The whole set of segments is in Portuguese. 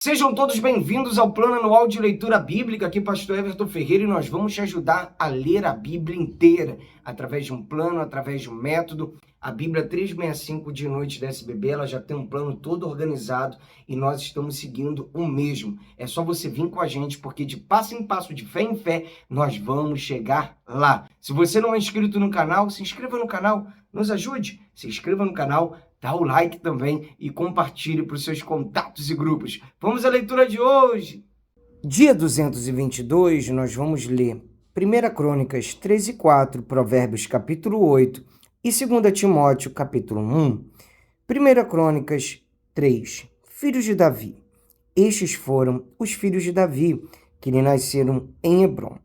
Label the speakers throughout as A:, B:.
A: Sejam todos bem-vindos ao Plano Anual de Leitura Bíblica. Aqui, Pastor Everton Ferreira, e nós vamos te ajudar a ler a Bíblia inteira, através de um plano, através de um método. A Bíblia 365 de Noite da SBB, ela já tem um plano todo organizado e nós estamos seguindo o mesmo. É só você vir com a gente, porque de passo em passo, de fé em fé, nós vamos chegar lá. Se você não é inscrito no canal, se inscreva no canal, nos ajude, se inscreva no canal, dá o like também e compartilhe para os seus contatos e grupos. Vamos à leitura de hoje. Dia 222, nós vamos ler 1 Crônicas 13 e 4, Provérbios capítulo 8 e 2 Timóteo capítulo 1. 1 Crônicas 3, filhos de Davi. Estes foram os filhos de Davi, que lhe nasceram em Hebrom.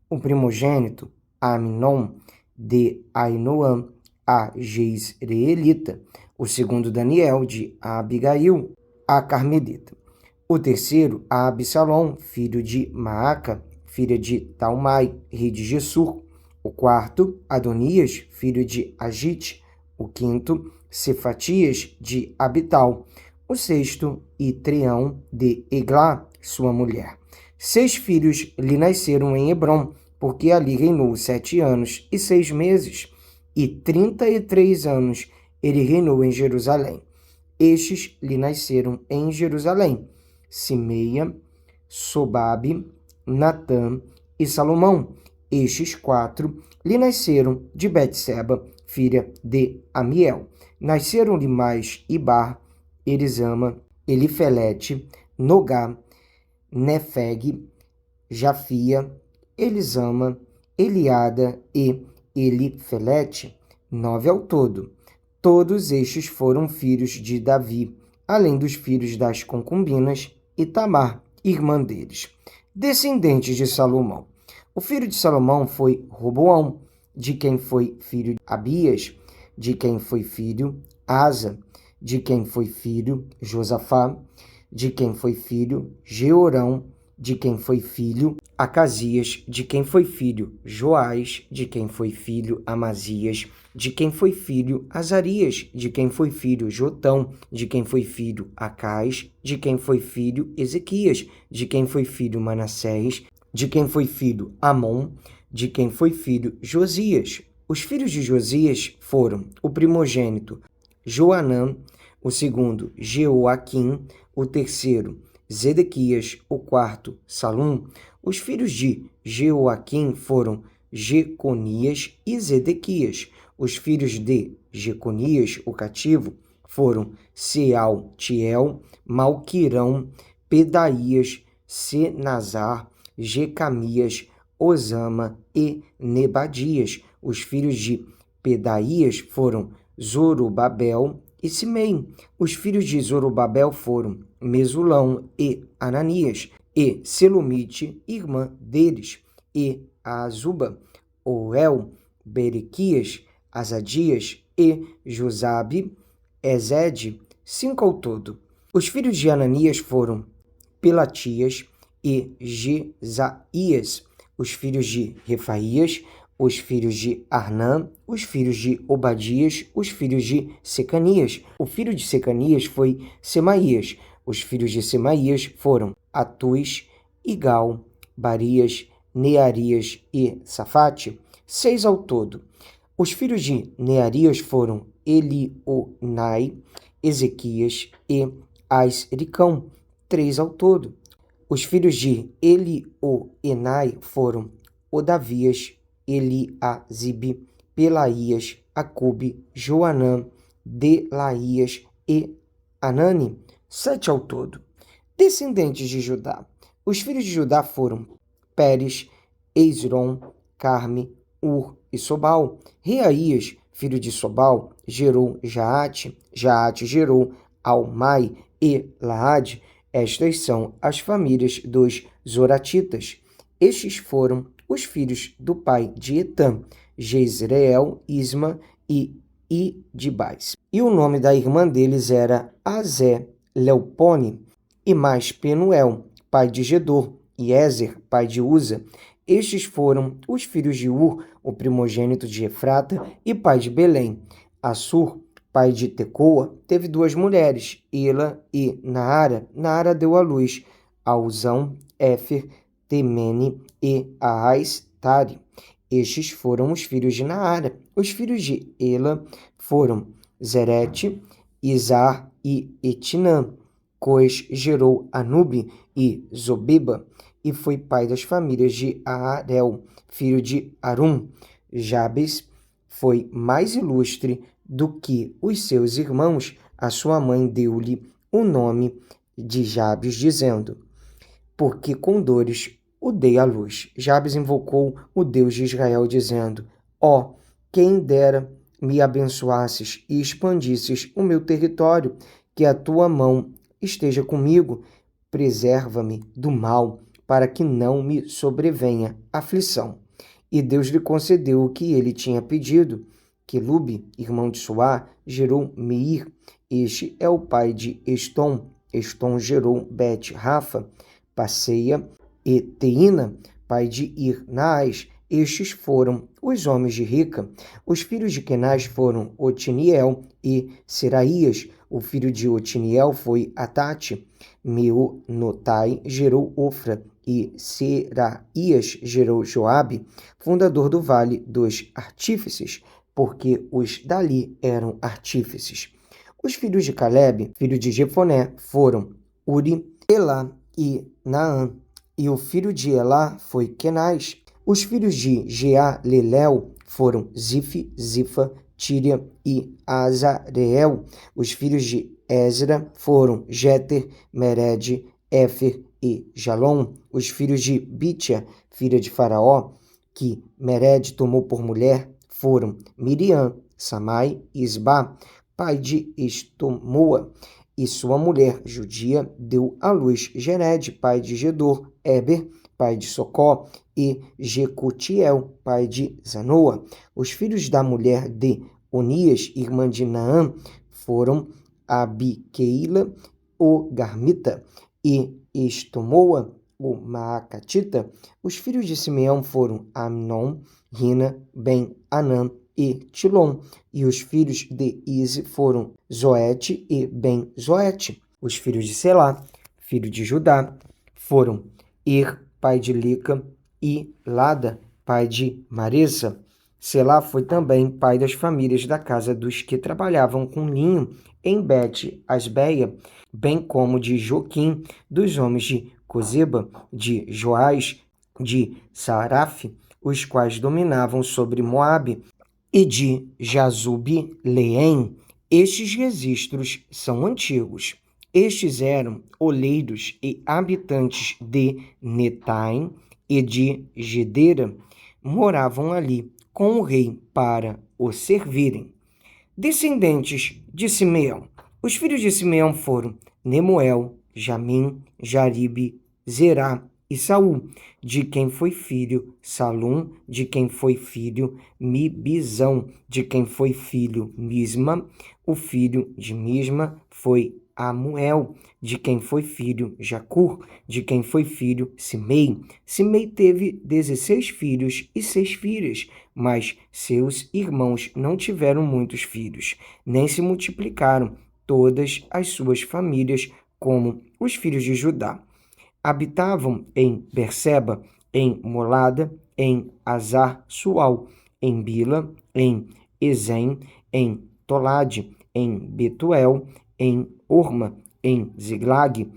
A: O primogênito, Aminon, de Ainoã, a Jezreelita. O segundo, Daniel, de Abigail, a Carmelita. O terceiro, a Absalom, filho de Maaca, filha de Talmai, rei de Gessur. O quarto, Adonias, filho de Agite. O quinto, Cefatias, de Abital. O sexto, Itreão, de Eglá, sua mulher. 6 filhos lhe nasceram em Hebrom, porque ali reinou 7 anos e 6 meses, e 33 anos ele reinou em Jerusalém. Estes lhe nasceram em Jerusalém: Simeia, Sobabe, Natã e Salomão. Estes 4 lhe nasceram de Betseba, filha de Amiel. Nasceram-lhe mais Ibar, Elisama, Elifelete, Nogá, Nefeg, Jafia, Elisama, Eliada e Elifelete, 9 ao todo. Todos estes foram filhos de Davi, além dos filhos das concubinas e Tamar, irmã deles, descendentes de Salomão. O filho de Salomão foi Roboão, de quem foi filho Abias, de quem foi filho Asa, de quem foi filho Josafá, de quem foi filho Jeorão, de quem foi filho Acasias, de quem foi filho Joás, de quem foi filho Amazias, de quem foi filho Azarias, de quem foi filho Jotão, de quem foi filho Acais, de quem foi filho Ezequias, de quem foi filho Manassés, de quem foi filho Amon, de quem foi filho Josias. Os filhos de Josias foram o primogênito Joanã, o segundo Jeoaquim, o terceiro Zedequias, o quarto Salum. Os filhos de Jeoaquim foram Jeconias e Zedequias. Os filhos de Jeconias, o cativo, foram Sealtiel, Malquirão, Pedaías, Senazar, Jecamias, Osama e Nebadias. Os filhos de Pedaías foram Zorobabel e Simei. Os filhos de Zorobabel foram Mesulão e Ananias, e Selomite, irmã deles, e Azuba, Oel, Berequias, Azadias e Josabe, Ezede, 5 ao todo. Os filhos de Ananias foram Pelatias e Jesaías. Os filhos de Refaías, os filhos de Arnã, os filhos de Obadias, os filhos de Secanias. O filho de Secanias foi Semaías. Os filhos de Semaías foram Atuz, Igal, Barias, Nearias e Safate, 6 ao todo. Os filhos de Nearias foram Elionai, Ezequias e Asricão, 3 ao todo. Os filhos de Elioenai foram Odavias, Eliasibe, Pelaías, Acube, Joanã, Delaías e Anani, 7 ao todo. Descendentes de Judá. Os filhos de Judá foram Pérez, Esrom, Carme, Ur e Sobal. Reaías, filho de Sobal, gerou Jaate. Jaate gerou Almai e Laade. Estas são as famílias dos Zoratitas. Estes foram os filhos do pai de Etã, Jezreel, Isma e Idibais. E o nome da irmã deles era Azé Leupone, e mais Penuel, pai de Gedor, e Ézer, pai de Uza. Estes foram os filhos de Ur, o primogênito de Efrata e pai de Belém. Assur, pai de Tecoa, teve duas mulheres, Ela e Naara. Naara deu à luz a Uzão, Éfer, Temene e Aaz-Tare. Estes foram os filhos de Naara. Os filhos de Ela foram Zerete, Izar e Etinã. Cois gerou Anube e Zobeba, e foi pai das famílias de Aarel, filho de Arum. Jabes foi mais ilustre do que os seus irmãos. A sua mãe deu-lhe o nome de Jabes, dizendo: porque com dores o dei à luz. Jabes invocou o Deus de Israel, dizendo: ó, quem dera me abençoasses e expandisses o meu território, que a tua mão esteja comigo, preserva-me do mal, para que não me sobrevenha aflição. E Deus lhe concedeu o que ele tinha pedido. Quelube, irmão de Suá, gerou Meir. Este é o pai de Estom. Estom gerou Bet-Rafa, Passeia e Teína, pai de Ir-Naás. Estes foram os homens de Rica. Os filhos de Kenaz foram Otiniel e Seraías. O filho de Otiniel foi Atate. Meonotai gerou Ofra e Seraías gerou Joabe, fundador do vale dos artífices, porque os dali eram artífices. Os filhos de Calebe, filho de Jefoné, foram Uri, Elá e Naã, e o filho de Elá foi Kenaz. Os filhos de Jealelel foram Zif, Zifa, Tíria e Azareel. Os filhos de Ezra foram Jeter, Mered, Éfer e Jalom. Os filhos de Bitia, filha de Faraó, que Mered tomou por mulher, foram Miriam, Samai e Isbá, pai de Estomoa. E sua mulher, Judia, deu à luz Gered, pai de Gedor, Eber, pai de Socó, e Jecutiel, pai de Zanoa. Os filhos da mulher de Onias, irmã de Naã, foram Abiqueila, o Garmita, e Estomoa, o Maacatita. Os filhos de Simeão foram Amnon, Rina, Ben-Anã e Tilom. E os filhos de Ize foram Zoete e Ben-Zoete. Os filhos de Selá, filho de Judá, foram Ir, pai de Lica, e Lada, pai de Maresa. Selá foi também pai das famílias da casa dos que trabalhavam com linho em Bet-Asbeia, bem como de Joquim, dos homens de Cozeba, de Joás, de Saraf, os quais dominavam sobre Moabe, e de Jazube-Leém. Estes registros são antigos. Estes eram oleiros e habitantes de Netaim e de Gedera, moravam ali com o rei para o servirem. Descendentes de Simeão. Os filhos de Simeão foram Nemuel, Jamim, Jaribe, Zerá e Saul, de quem foi filho Salum, de quem foi filho Mibizão, de quem foi filho Misma. O filho de Misma foi Amuel, de quem foi filho Jacur, de quem foi filho Simei. Simei teve 16 filhos e 6 filhas, mas seus irmãos não tiveram muitos filhos, nem se multiplicaram todas as suas famílias como os filhos de Judá. Habitavam em Berseba, em Molada, em Azar-Sual, em Bila, em Ezem, em Tolade, em Betuel, em Orma, em Ziglag,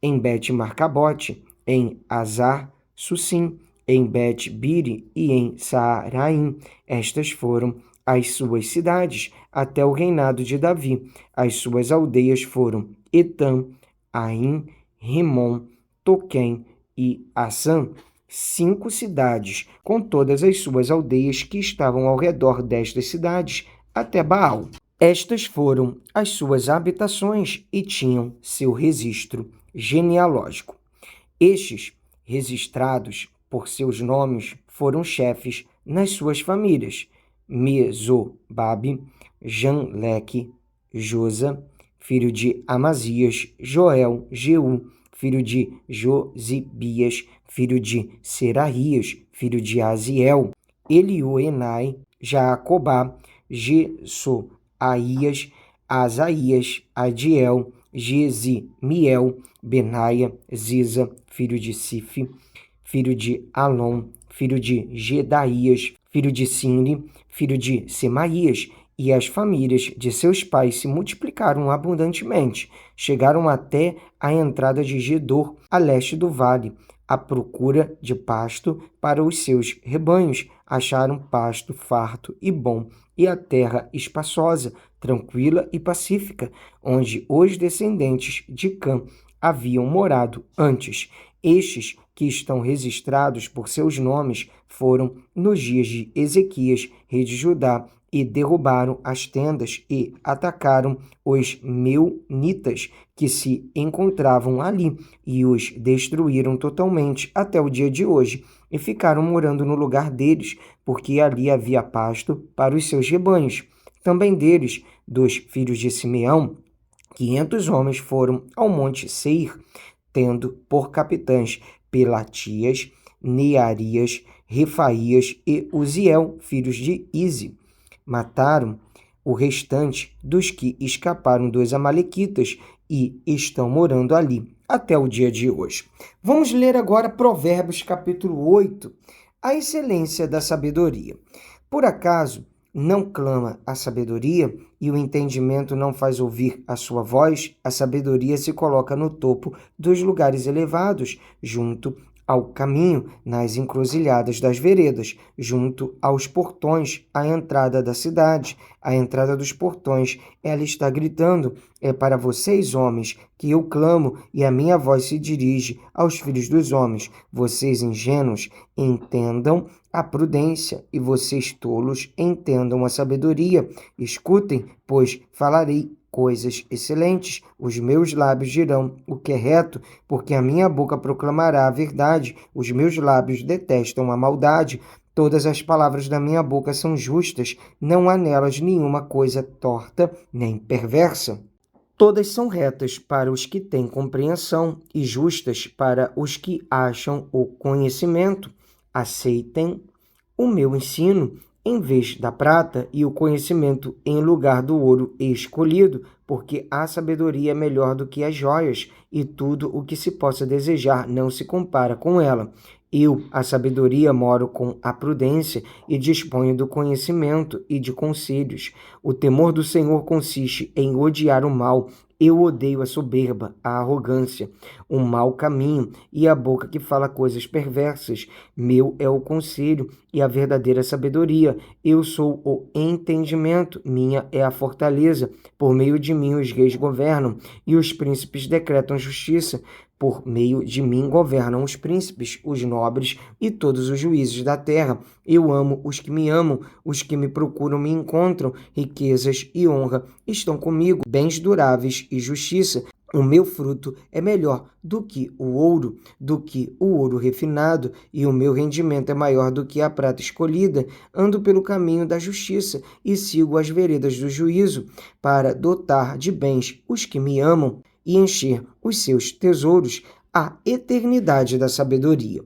A: em Bet-Marcabote, em Azar-Sussim, em Bet-Biri e em Saaraim. Estas foram as suas cidades até o reinado de Davi. As suas aldeias foram Etam, Aim, Rimon, Toquém e Assã, 5 cidades, com todas as suas aldeias que estavam ao redor destas cidades, até Baal. Estas foram as suas habitações e tinham seu registro genealógico. Estes, registrados por seus nomes, foram chefes nas suas famílias: Mesobabe, Janleque, Josa, filho de Amazias, Joel, Jeú, filho de Josibias, filho de Seraías, filho de Aziel, Elioenai, Jacobá, Aías, Asaías, Adiel, Jezimiel, Benaia, Ziza, filho de Sife, filho de Alon, filho de Gedaías, filho de Sinri, filho de Semaías, e as famílias de seus pais se multiplicaram abundantemente, chegaram até a entrada de Gedor, a leste do vale, à procura de pasto para os seus rebanhos. Acharam pasto farto e bom, e a terra espaçosa, tranquila e pacífica, onde os descendentes de Cã haviam morado antes. Estes que estão registrados por seus nomes foram nos dias de Ezequias, rei de Judá, e derrubaram as tendas e atacaram os meunitas que se encontravam ali, e os destruíram totalmente até o dia de hoje, e ficaram morando no lugar deles, porque ali havia pasto para os seus rebanhos. Também deles, dos filhos de Simeão, 500 homens foram ao monte Seir, tendo por capitães Pelatias, Nearias, Refaías e Uziel, filhos de Ize. Mataram o restante dos que escaparam dos amalequitas e estão morando ali até o dia de hoje. Vamos ler agora Provérbios capítulo 8, a excelência da sabedoria. Por acaso não clama a sabedoria e o entendimento não faz ouvir a sua voz? A sabedoria se coloca no topo dos lugares elevados, junto ao caminho, nas encruzilhadas das veredas, junto aos portões, à entrada da cidade. À entrada dos portões, ela está gritando: é para vocês, homens, que eu clamo, e a minha voz se dirige aos filhos dos homens. Vocês ingênuos, entendam a prudência, e vocês tolos, entendam a sabedoria. Escutem, pois falarei coisas excelentes. Os meus lábios dirão o que é reto, porque a minha boca proclamará a verdade. Os meus lábios detestam a maldade. Todas as palavras da minha boca são justas, não há nelas nenhuma coisa torta nem perversa. Todas são retas para os que têm compreensão e justas para os que acham o conhecimento. Aceitem o meu ensino em vez da prata, e o conhecimento em lugar do ouro escolhido, porque a sabedoria é melhor do que as joias, e tudo o que se possa desejar não se compara com ela. Eu, a sabedoria, moro com a prudência e disponho do conhecimento e de conselhos. O temor do Senhor consiste em odiar o mal. Eu odeio a soberba, a arrogância, o mau caminho e a boca que fala coisas perversas. Meu é o conselho e a verdadeira sabedoria. Eu sou o entendimento, minha é a fortaleza. Por meio de mim os reis governam e os príncipes decretam justiça. Por meio de mim governam os príncipes, os nobres e todos os juízes da terra. Eu amo os que me amam, os que me procuram me encontram. Riquezas e honra estão comigo, bens duráveis e justiça. O meu fruto é melhor do que o ouro refinado, e o meu rendimento é maior do que a prata escolhida. Ando pelo caminho da justiça e sigo as veredas do juízo, para dotar de bens os que me amam e encher os seus tesouros, a eternidade da sabedoria.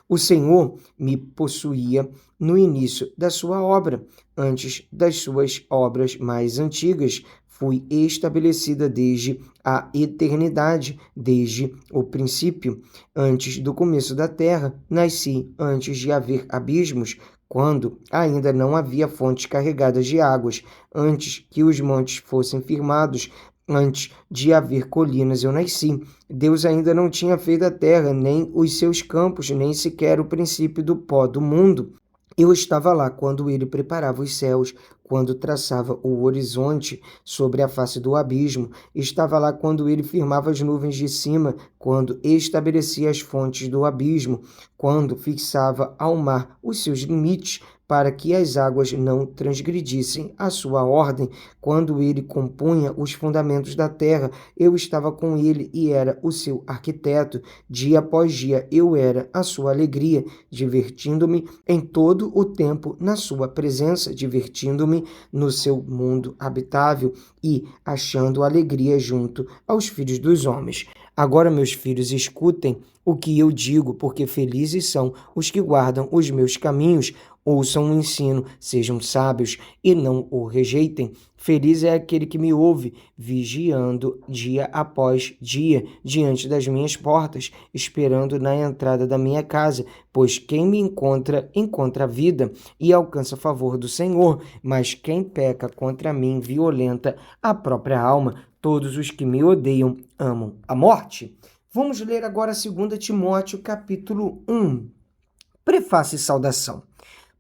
A: O Senhor me possuía no início da sua obra, antes das suas obras mais antigas. Fui estabelecida desde a eternidade, desde o princípio. Antes do começo da terra, nasci antes de haver abismos, quando ainda não havia fontes carregadas de águas, antes que os montes fossem firmados, antes de haver colinas eu nasci. Deus ainda não tinha feito a terra, nem os seus campos, nem sequer o princípio do pó do mundo. Eu estava lá quando ele preparava os céus, quando traçava o horizonte sobre a face do abismo. Estava lá quando ele firmava as nuvens de cima, quando estabelecia as fontes do abismo, quando fixava ao mar os seus limites, para que as águas não transgredissem a sua ordem. Quando ele compunha os fundamentos da terra, eu estava com ele e era o seu arquiteto. Dia após dia eu era a sua alegria, divertindo-me em todo o tempo na sua presença, divertindo-me no seu mundo habitável e achando alegria junto aos filhos dos homens. Agora, meus filhos, escutem o que eu digo, porque felizes são os que guardam os meus caminhos. ouçam o ensino, sejam sábios e não o rejeitem. Feliz é aquele que me ouve, vigiando dia após dia diante das minhas portas, esperando na entrada da minha casa, pois quem me encontra, encontra a vida e alcança favor do Senhor, mas quem peca contra mim violenta a própria alma. Todos os que me odeiam amam a morte. Vamos ler agora 2 Timóteo, capítulo 1. Prefácio e saudação.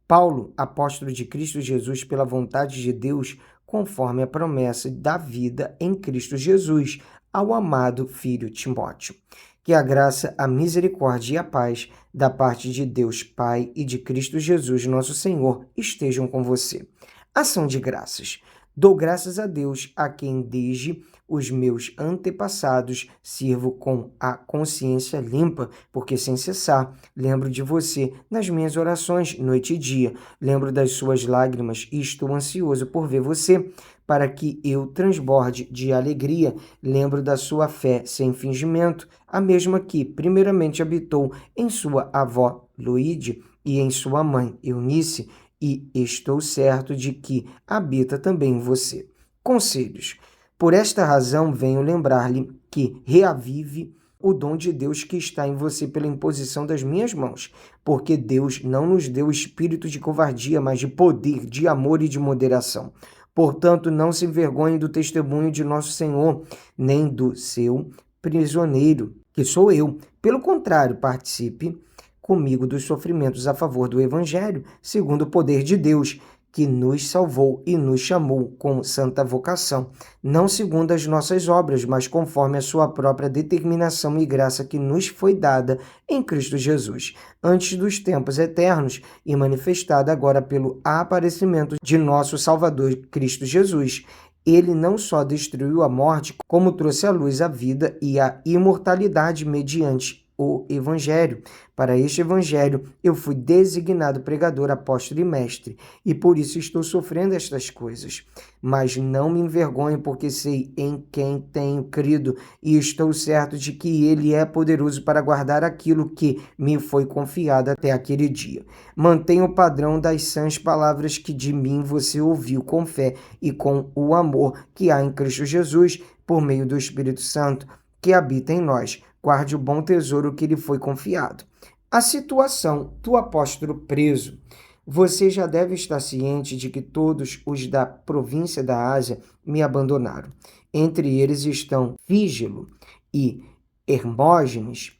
A: Paulo, apóstolo de Cristo Jesus, pela vontade de Deus, conforme a promessa da vida em Cristo Jesus, ao amado filho Timóteo. Que a graça, a misericórdia e a paz da parte de Deus Pai e de Cristo Jesus, nosso Senhor, estejam com você. Ação de graças. Dou graças a Deus, a quem desde os meus antepassados sirvo com a consciência limpa, porque sem cessar lembro de você nas minhas orações, noite e dia. Lembro das suas lágrimas e estou ansioso por ver você, para que eu transborde de alegria. Lembro da sua fé sem fingimento, a mesma que primeiramente habitou em sua avó Loide e em sua mãe Eunice, e estou certo de que habita também em você. Conselhos. Por esta razão venho lembrar-lhe que reavive o dom de Deus que está em você pela imposição das minhas mãos, porque Deus não nos deu espírito de covardia, mas de poder, de amor e de moderação. Portanto, não se envergonhe do testemunho de nosso Senhor, nem do seu prisioneiro, que sou eu. Pelo contrário, participe comigo dos sofrimentos a favor do Evangelho, segundo o poder de Deus, que nos salvou e nos chamou com santa vocação, não segundo as nossas obras, mas conforme a sua própria determinação e graça que nos foi dada em Cristo Jesus, antes dos tempos eternos e manifestada agora pelo aparecimento de nosso Salvador Cristo Jesus. Ele não só destruiu a morte, como trouxe à luz a vida e a imortalidade mediante o Evangelho. Para este Evangelho eu fui designado pregador, apóstolo e mestre, e por isso estou sofrendo estas coisas. Mas não me envergonho, porque sei em quem tenho crido, e estou certo de que Ele é poderoso para guardar aquilo que me foi confiado até aquele dia. Mantenha o padrão das sãs palavras que de mim você ouviu com fé e com o amor que há em Cristo Jesus, por meio do Espírito Santo, que habita em nós. Guarde o bom tesouro que lhe foi confiado. A situação do apóstolo preso. Você já deve estar ciente de que todos os da província da Ásia me abandonaram. Entre eles estão Fígelo e Hermógenes.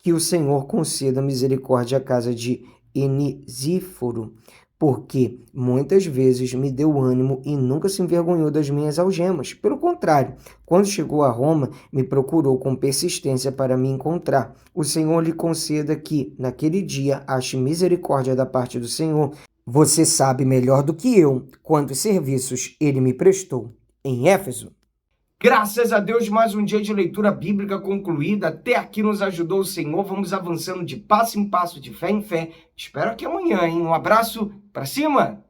A: Que o Senhor conceda misericórdia à casa de Enesíforo, porque muitas vezes me deu ânimo e nunca se envergonhou das minhas algemas. Pelo contrário, quando chegou a Roma, me procurou com persistência para me encontrar. O Senhor lhe conceda que, naquele dia, ache misericórdia da parte do Senhor. Você sabe melhor do que eu quantos serviços ele me prestou em Éfeso. Graças a Deus, mais um dia de leitura bíblica concluída. Até aqui nos ajudou o Senhor. Vamos avançando de passo em passo, de fé em fé. Espero que amanhã, hein? Um abraço, pra cima!